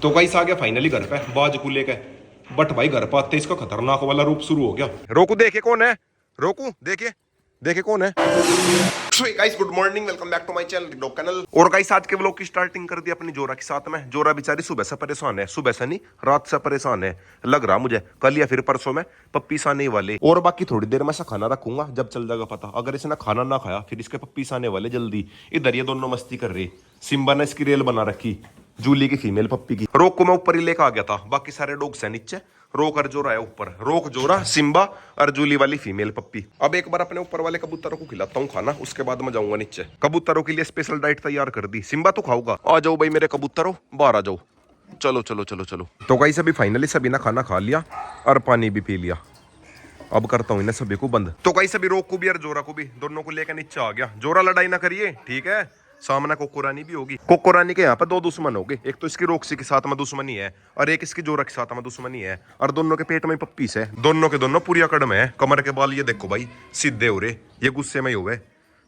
तो गाइस आ गया फाइनली घर पे बाज को लेके। बट भाई घर पे आते इसका खतरनाक वाला रूप शुरू हो गया। रोकू देखे कौन है, रोकू देखे देखे कौन है। Guys good morning, welcome back to my channel. और गाइस आज के व्लॉग की स्टार्टिंग कर दी अपनी जोरा के साथ में। जोरा बेचारी सुबह से परेशान है, सुबह से नहीं रात से परेशान है लग रहा मुझे। कल या फिर परसों में पप्पीस आने वाले, और बाकी थोड़ी देर में ऐसा खाना रखूंगा जब चल जाएगा पता। अगर इसने खाना ना खाया फिर इसके पप्पीस आने वाले जल्दी। इधर ये दोनों मस्ती कर रहे। सिम्बा ने इसकी रेल बना रखी जूली की फीमेल पप्पी की। रोक को मैं ऊपर ही लेकर आ गया था, बाकी सारे डॉग्स हैं नीचे। रोक और जोरा है ऊपर, रोक जोरा सिम्बा और जूली वाली फीमेल पप्पी। अब एक बार अपने ऊपर वाले कबूतरों को खिलाता हूँ खाना, उसके बाद मैं जाऊंगा नीचे। कबूतरों के लिए स्पेशल डाइट तैयार कर दी। सिम्बा तो खाऊगा, आ जाओ भाई मेरे कबूतरों, बाहर आ जाओ। चलो चलो चलो चलो। तो गाइस अभी फाइनली सभी ने खाना खा लिया और पानी भी पी लिया। अब करता हूँ इन्हें सभी को बंद। तो गाइस अभी रोक को भी और जोरा को भी दोनों को लेकर नीचे आ गया। जोरा लड़ाई ना करिए ठीक है, सामने कोको रानी भी होगी। कोको रानी के यहाँ पे दो दुश्मन हो गए, एक तो इसकी रोक्सी के साथ में दुश्मनी है और एक इसकी जोरा के साथ में दुश्मनी है। और दोनों के पेट में पप्पीस है, दोनों के दोनों पूरी अकड़ में है। कमर के बाल ये देखो भाई सीधे हो रहे, ये गुस्से में ही हुए।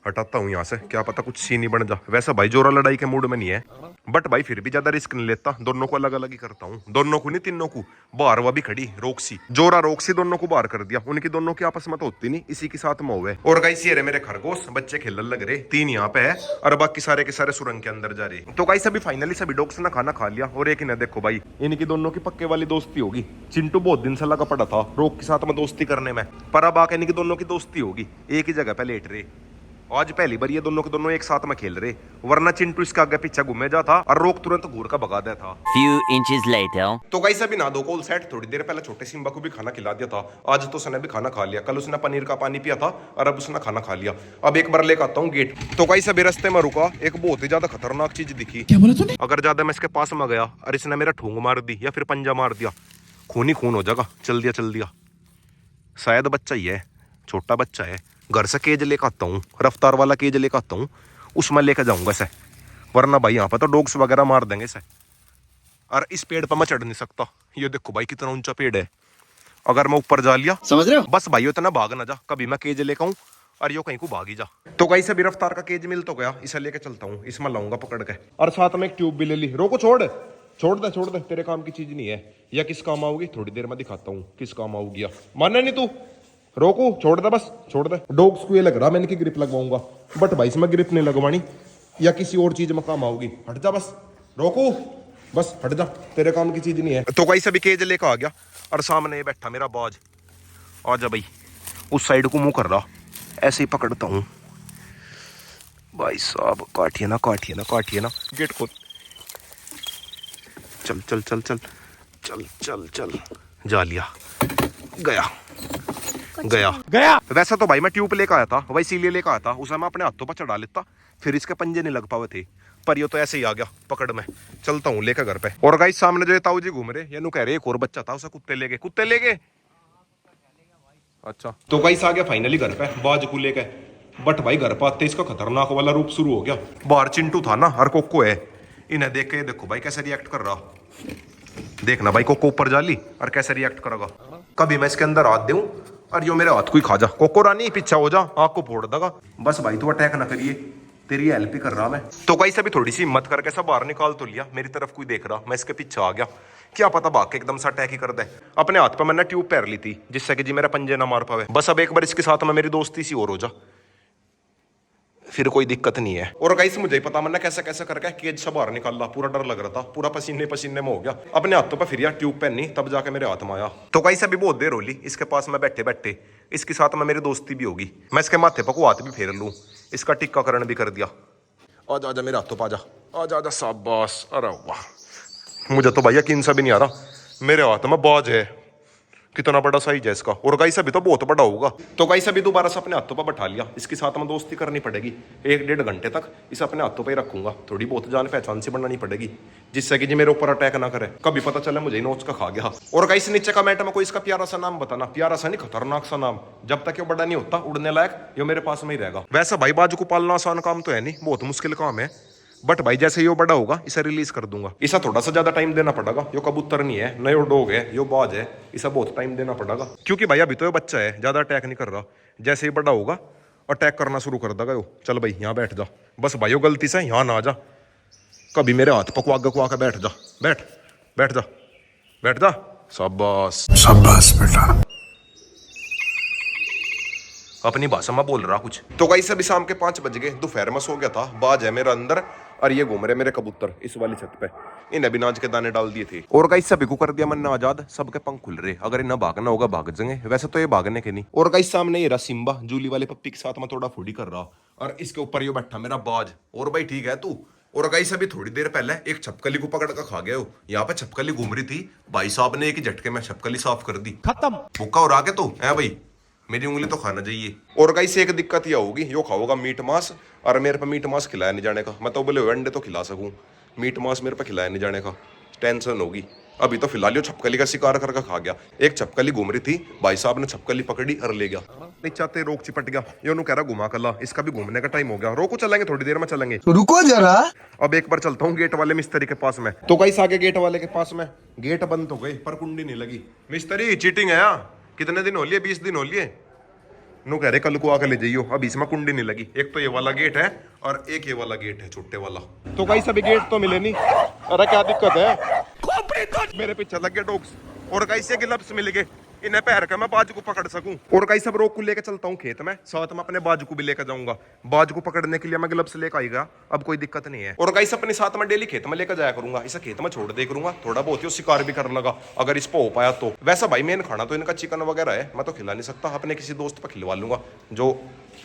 हटाता हूँ यहाँ से, क्या पता कुछ सीन ही बन जा। वैसा भाई जोरा लड़ाई के मूड में नहीं है, बट भाई फिर भी ज्यादा रिस्क नहीं लेता। दोनों को अलग अलग ही करता हूँ, दोनों को नहीं तीनों को। बाहर वह भी खड़ी रोक्सी, जोरा रोक्सी दोनों को बाहर कर दिया। उनकी दोनों की आपस में तो होती नहीं, इसी के साथ में हुए। और गाइस ये रहे मेरे खरगोश, बच्चे खेलने लग रहे। 3 यहाँ पे है और बाकी सारे के सारे सुरंग के अंदर जा रहे। तो गाइस अभी फाइनली सभी डॉग्स ने खाना खा लिया। और एक ने देखो भाई, इनकी दोनों की पक्के वाली दोस्ती होगी। चिंटू बहुत दिन से लगा पड़ा था रोक के साथ में दोस्ती करने में, पर अब आके इनकी दोनों की दोस्ती होगी। एक ही जगह पे लेट रहे। आज पहली बार ये दोनों के दोनों एक साथ में खेल रहे, वरना चिंटू इसका आगे पीछे घूमे जाता और रोक तुरंत घूर का भगा देता था। Few inches later. तो गाइस अभी ना दो कोल सेट, थोड़ी देर पहले छोटे सिम्बा को भी खाना खिला दिया था। आज तो उसने भी खाना खा लिया, कल उसने पनीर का पानी पिया था और अब उसने खाना खा लिया। अब एक बार लेकर आता हूँ गेट। तो गाइस अभी रास्ते में रुका, एक बहुत ही ज्यादा खतरनाक चीज दिखी। क्या बोला तूने? अगर ज्यादा मैं इसके पास में गया और इसने मेरा ठूंग मार दी या फिर पंजा मार दिया, खून ही खून हो जाएगा। चल दिया चल दिया, शायद बच्चा ही है, छोटा बच्चा है। घर से केज लेकर आता हूँ, रफ्तार वाला केज लेकर आता हूँ, उसमें लेकर जाऊंगा इसे, वरना भाई यहाँ पर तो डॉग्स वगैरह मार देंगे इसे। और इस पेड़ पर मैं चढ़ नहीं सकता, ये देखो भाई कितना ऊंचा पेड़ है। अगर मैं ऊपर जा लिया, समझ रहे हो, बस भाई इतना भाग ना जा कभी मैं केज लेकर आऊँ और यो कहीं को भागी जा। तो गाइस अभी रफ्तार का केज मिल तो गया, इसे लेके चलता हूँ, इसमें लाऊंगा पकड़ के। और साथ में एक ट्यूब भी ले ली। रोको छोड़ छोड़ दे, तेरे काम की चीज नहीं है। या किस काम आऊगी थोड़ी देर में दिखाता हूँ किस काम आऊगी। मानना नहीं तू, रोको छोड़ दे, बस छोड़ दे। डॉग्स को ये लग रहा मैं इनकी ग्रिप लगवाऊंगा, बट भाई इसमें ग्रिप नहीं लगवानी, या किसी और चीज में काम आओगी। हट जा बस, रोको बस हट जा, तेरे काम की चीज नहीं है। तो गाइस अभी केज लेकर आ गया और सामने ये बैठा मेरा बाज। आ जा भाई, उस साइड को मुंह कर रहा, ऐसे ही पकड़ता हूँ भाई साहब। काटिए ना गेट खोल। चल चल चल चल चल चल चल, जा लिया, गया। वैसा तो भाई मैं ट्यूब लेकर आया था, वही इसीलिए लेकर आया था, उसे मैं अपने हाथों पर चढ़ा लेता, फिर इसके पंजे नहीं लग पाए थे। पर ये तो ऐसे ही आ गया पकड़ में। चलता हूँ लेकर घर पे। और गाइस सामने जो ताऊ जी घूम रहे, ये नु कह रहे एक और बच्चा था, उसे कुत्ते ले गए। अच्छा तो गाइस आ गया फाइनली घर पे बाज को लेके। बट भाई घर पे आते इसका खतरनाक वाला रूप शुरू हो गया। बाहर चिंटू था ना और कोको है, इन्हें देख के देखो भाई कैसे रिएक्ट कर रहा। देखना भाई कोको ऊपर जाली और कैसे रिएक्ट करेगा। कभी मैं इसके अंदर हाथ दूं और यो मेरे हाथ को ही खा जा। कोको रानी पीछा हो जा, आँख को फोड़ देगा। बस भाई तू अटैक ना करिए, तेरी हेल्प ही कर रहा मैं। तो गाइस अभी थोड़ी सी हिम्मत करके सब बाहर निकाल तो लिया, मेरी तरफ कोई देख रहा, मैं इसके पीछे आ गया। क्या पता भाग के एकदम से अटैक ही कर दे। अपने हाथ पर मैंने ट्यूब पैर ली थी जिससे कि जी मेरा पंजे ना मार पावे। बस अब एक बार इसके साथ में मेरी दोस्ती सी और हो जा, फिर कोई दिक्कत नहीं है। और गाइस मुझे ही पता मैंने कैसे कैसे करके केज से बाहर निकाला, पूरा डर लग रहा था, पूरा पसीने पसीने में हो गया। अपने हाथों पर फिर ट्यूब पहनी, तब जाके मेरे हाथ में आया। तो गाइस अभी बहुत देर होली इसके पास में बैठे बैठे, इसके साथ में मेरी दोस्ती भी होगी। मैं इसके माथे पर को हाथ भी फेर लूं, इसका टीकाकरण भी कर दिया। आजा आजा मेरे हाथों पर आजा, आजा आजा शाबाश। अरे वाह, मुझे तो भाई यकीन सा भी नहीं आ रहा मेरे हाथ में बाज है, कितना बड़ा साइज है इसका। और गाइस अभी तो बहुत बड़ा होगा। तो गाइस अभी दोबारा से अपने हाथों पर बैठा लिया, इसके साथ में दोस्ती करनी पड़ेगी। 1-1.5 घंटे तक इसे अपने हाथों पे ही रखूंगा, थोड़ी बहुत जान पहचान से बनानी पड़ेगी, जिससे कि जी मेरे ऊपर अटैक ना करे, कभी पता चले मुझे नोच का खा गया। और गाइस नीचे कमेंट में कोई इसका प्यारा सा नाम बताना, प्यारा सा नहीं खतरनाक सा नाम। जब तक ये बड़ा नहीं होता उड़ने लायक, ये मेरे पास में ही रहेगा। वैसा भाई बाजू को पालना आसान काम तो है नहीं, बहुत मुश्किल काम है। बट भाई जैसे यो बड़ा होगा इसे रिलीज कर दूंगा। इसे थोड़ा सा ज्यादा टाइम देना पड़ेगा, यो कबूतर नहीं है, नयो डॉग है, यो बाज है, इसे बहुत टाइम देना पड़ेगा। क्योंकि भाई अभी तो ये बच्चा है, ज्यादा अटैक नहीं कर रहा। जैसे ही बड़ा होगा अटैक करना शुरू कर देगा यो। चल भाई यहाँ बैठ जा, बस भाई यो गलती से यहाँ ना आ जा, कभी मेरे हाथ पकवा के बैठ जा, बैठ। बैठ जा, बैठ जा। शाबाश शाबाश बेटा। अपनी भाषा में बोल रहा कुछ। तो गाइस अभी शाम के 5 बज गए, दोपहर में सो गया था, बाज है मेरा अंदर और ये घूम रहे मेरे कबूतर इस वाली छत पे। इन्हें भी नाच के दाने डाल दिए थे और गाइस सभी को कर दिया मन आजाद, सबके पंख खुल रहे, अगर इन्हें भागना होगा भाग जाएंगे, वैसे तो ये भागने के नहीं। और गाइस सामने ये रहा सिम्बा, जूली वाले पप्पी के साथ में थोड़ा फूडी कर रहा और इसके ऊपर ये बैठा मेरा बाज। और भाई ठीक है तू। और गाइस अभी थोड़ी देर पहले एक छपकली को पकड़ कर खा गया हो। यहाँ पे छपकली घूम रही थी, भाई साहब ने एक ही झटके में छपकली साफ कर दी, खत्म। भूखा और आगे तो है भाई, मेरी उंगली तो खाना चाहिए। और गाइस एक दिक्कत यह होगी, यो खाओगा मीट मांस और मेरे पे मीट मांस खिलाया नहीं जाने का। मैं तो बोले अंडे तो खिला सकूं, मीट मांस मेरे पे खिलाया नहीं जाने का टेंशन होगी। अभी तो फिलहाल यो छपकली का शिकार करके खा गया। एक छपकली घूम रही थी, भाई साहब ने छपकली पकड़ी और ले गया। नहीं चाहते रोक चिपट गया, ये कह रहा घुमा कला, इसका भी घूमने का टाइम हो गया। रोको चलेंगे, थोड़ी देर में चलेंगे, रुको जरा। अब एक बार चलता हूँ गेट वाले मिस्त्री के पास में। तो गाइस आगे गेट वाले के पास में, गेट बंद हो गई पर कुंडी नहीं लगी। मिस्त्री चीटिंग है यहाँ, कितने दिन हो लिए? 20 दिन हो लिए। नो कह रहे कल को आकर ले जाइयो, अब इसमें कुंडी नहीं लगी। एक तो ये वाला गेट है और एक ये वाला गेट है छोटे वाला। तो गाइस अभी गेट तो मिले नहीं। अरे क्या दिक्कत है? मेरे पीछे लग गए डॉग्स। और गाइस ये ग्लव्स मिल गए, इन्हें पहन कर मैं बाजू को पकड़ सकूं। और गाइस अब रोक को लेकर चलता हूँ खेत में, साथ में अपने बाजू को भी लेकर जाऊंगा। बाजू को पकड़ने के लिए मैं ग्लव्स लेकर आएगा, अब कोई दिक्कत नहीं है। और गाइस अपने साथ में डेली खेत में लेकर जाया करूंगा, इसे खेत में छोड़ दे करूंगा, थोड़ा बहुत ही शिकार भी कर लगा अगर इस पर हो पाया तो। वैसा भाई मेन खाना तो इनका चिकन वगैरह है, मैं तो खिला नहीं सकता, अपने किसी दोस्त पर खिलवा लूंगा जो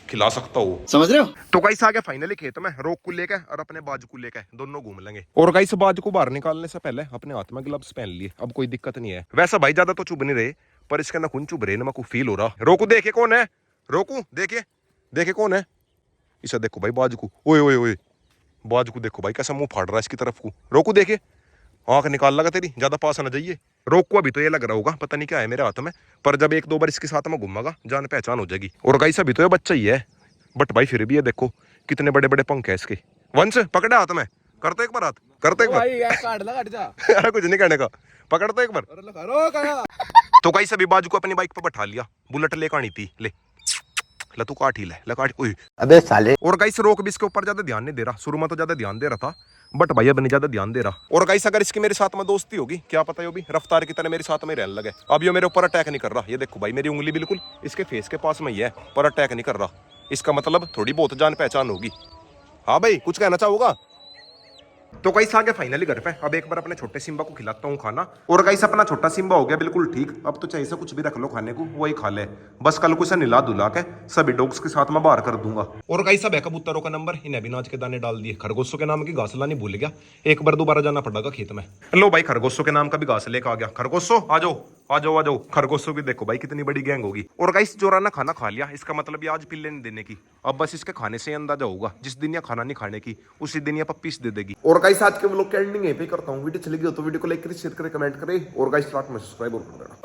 खिला सकता हो, समझ रहे हो? तो गाइस आ गया फाइनली खेत में, रोक को लेकर और अपने बाजू को लेकर दोनों घूम लेंगे। और गाइस बाजू को बाहर निकालने से पहले अपने हाथ में ग्लव्स पहन लिए, अब कोई दिक्कत नहीं है। वैसा भाई ज्यादा तो चुभ नहीं रहे, पर इसके नाखून चुभ रहे, को फील हो रहा। रोकू देखे कौन है, रोकू देखे, देखे कौन है। इसे देखो भाई बाजू को, ओए ओए ओए, बाजू को देखो भाई कैसा मुंह फाड़ रहा है इसकी तरफ को। रोकू देखे, आंख निकाल लगा तेरी, ज्यादा पास आना चाहिए। रोक को अभी तो ये लग रहा होगा पता नहीं क्या है मेरे हाथ में, पर जब 1-2 बार इसके साथ में घूमागा जान पहचान हो जाएगी। और गाइस अभी तो ये बच्चा ही है, बट भाई फिर भी ये देखो कितने बड़े बड़े पंख है इसके। वंश पकड़े हाथ में, करते एक बार हाथ, करते एक बार। अरे कुछ नहीं कहने का, पकड़ते एक बार। तो गाइस अभी बाजू को अपनी बाइक पर बैठा लिया, बुलेट लेकर आनी थी, ले तू काट ही ले काट। अबे साले। और गाइस रोक भी इसके ऊपर ज्यादा ध्यान नहीं दे रहा, शुरू में तो ज्यादा ध्यान दे रहा था, बट भाई अब नहीं ज्यादा ध्यान दे रहा। और गाइस अगर इसकी मेरे साथ में दोस्ती होगी, क्या पता यो भी रफ्तार की तरह मेरे साथ में रहने लगे। अब यो मेरे ऊपर अटैक नहीं कर रहा, ये देखो भाई मेरी उंगली बिल्कुल इसके फेस के पास में ही है, पर अटैक नहीं कर रहा। इसका मतलब थोड़ी बहुत जान पहचान होगी। हाँ भाई कुछ कहना चाहोगा? तो गाइस आ गया फाइनली घर पे, अब एक बार अपने छोटे सिम्बा को खिलाता हूँ खाना। और गाइस अपना छोटा सिम्बा हो गया बिल्कुल ठीक, अब तो चाहिए से कुछ भी रख लो खाने को वही खा ले, बस कल को इसे निला धुला के सभी डॉग्स के साथ में बाहर कर दूंगा। और गाइस सब है कबूतरों का नंबर, इन्हें भी नाच के दाने डाल दिए। खरगोशों के नाम की घास लानी भूल गया, एक बार दोबारा जाना पड़ेगा खेत में। लो भाई खरगोशों के नाम का भी घास लेकर आ गया। खरगोशों आ जाओ आ जाओ आ जाओ। खरगोशों की देखो भाई कितनी बड़ी गैंग होगी। और गाइस जोराना खाना खा लिया, इसका मतलब ये आज पिल्ले नहीं देने की, अब बस इसके खाने से अंदाजा होगा, जिस दिन ये खाना नहीं खाने की उसी दिन ये पप्पीस दे देगी। और गाइस आज के व्लॉग की एंडिंग यहीं पे करता हूँ, वीडियो चली गई तो वीडियो को लाइक करें, शेयर करें, कमेंट करें और गाइस लाइक में सब्सक्राइब और कर देना।